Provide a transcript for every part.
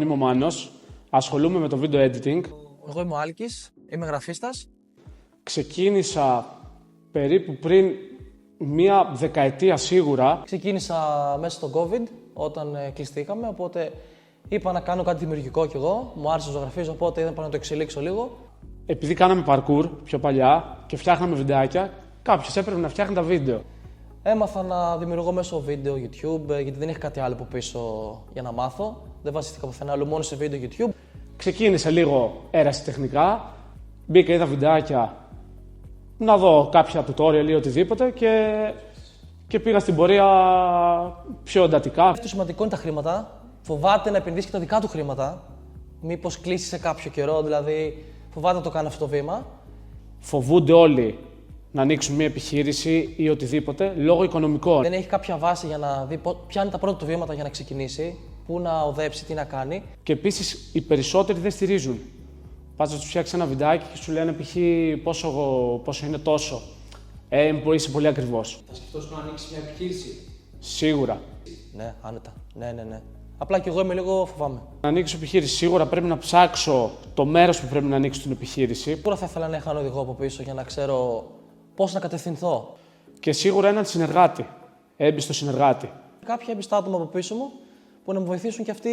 Είμαι ο Μάνος. Ασχολούμαι με το video editing. Εγώ είμαι ο Άλκης, είμαι γραφίστας. Ξεκίνησα περίπου πριν μία δεκαετία σίγουρα. Ξεκίνησα μέσα στο COVID, όταν κλειστήκαμε, οπότε είπα να κάνω κάτι δημιουργικό κι εγώ. Μου άρεσε να ζωγραφίζω, οπότε είδα να το εξελίξω λίγο. Επειδή κάναμε parkour πιο παλιά και φτιάχναμε βιντεάκια, κάποιος έπρεπε να φτιάχνει τα βίντεο. Έμαθα να δημιουργώ μέσω βίντεο YouTube, γιατί δεν έχει κάτι άλλο από πίσω για να μάθω. Δεν βασίστηκα πουθενά άλλο, μόνο σε βίντεο YouTube. Ξεκίνησε λίγο ερασιτεχνικά. Μπήκα, είδα βιντεάκια, να δω κάποια tutorial ή οτιδήποτε και πήγα στην πορεία πιο εντατικά. Το σημαντικό είναι τα χρήματα. Φοβάται να επενδύσει και τα δικά του χρήματα. Μήπως κλείσει σε κάποιο καιρό, δηλαδή φοβάται να το κάνει αυτό το βήμα. Φοβούνται όλοι να ανοίξουν μια επιχείρηση ή οτιδήποτε λόγω οικονομικών. Δεν έχει κάποια βάση για να δει ποια είναι τα πρώτα του βήματα για να ξεκινήσει, πού να οδέψει, τι να κάνει. Και επίσης οι περισσότεροι δεν στηρίζουν. Πας να τους φτιάξει ένα βιντεάκι και σου λένε π.χ. πόσο είναι τόσο. Είσαι πολύ ακριβώς. Θα σκεφτόσαι να ανοίξει μια επιχείρηση? Σίγουρα. Ναι, άνετα. Ναι. Απλά κι εγώ είμαι λίγο φοβάμαι. Να ανοίξω επιχείρηση, σίγουρα πρέπει να ψάξω το μέρος που πρέπει να ανοίξω την επιχείρηση. Σίγουρα θα ήθελα να είχα ένα οδηγό από πίσω για να ξέρω πώς να κατευθυνθώ. Και σίγουρα έναν συνεργάτη. Έμπιστο συνεργάτη. Κάποια έμπιστα άτομα από πίσω μου που να μου βοηθήσουν κι αυτοί,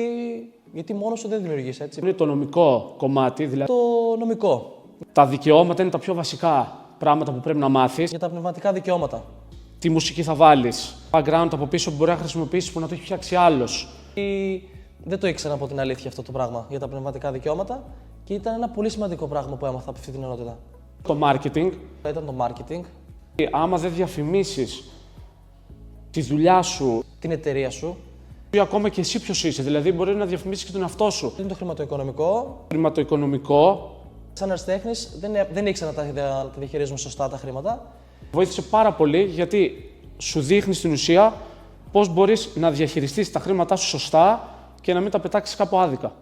γιατί μόνος σου δεν δημιουργείς, έτσι. Είναι το νομικό κομμάτι, δηλαδή. Το νομικό. Τα δικαιώματα είναι τα πιο βασικά πράγματα που πρέπει να μάθεις. Για τα πνευματικά δικαιώματα. Τι μουσική θα βάλεις. Background από πίσω που μπορεί να χρησιμοποιήσεις που να το έχει φτιάξει άλλος. Δεν το ήξερα από την αλήθεια αυτό το πράγμα για τα πνευματικά δικαιώματα και ήταν ένα πολύ σημαντικό πράγμα που έμαθα από αυτή την ενότητα. Το marketing. Ήταν το marketing. Άμα δεν διαφημίσεις τη δουλειά σου, Την εταιρεία σου. ή ακόμα και εσύ ποιος είσαι, δηλαδή μπορεί να διαφημίσεις και τον εαυτό σου. Είναι το χρηματοοικονομικό. Χρηματοοικονομικό. Σαν αριστέχνης δεν ήξερα να τα διαχειρίζουμε σωστά τα χρήματα. Βοήθησε πάρα πολύ γιατί σου δείχνει στην ουσία πώς μπορείς να διαχειριστείς τα χρήματά σου σωστά και να μην τα πετάξεις κάπου άδικα.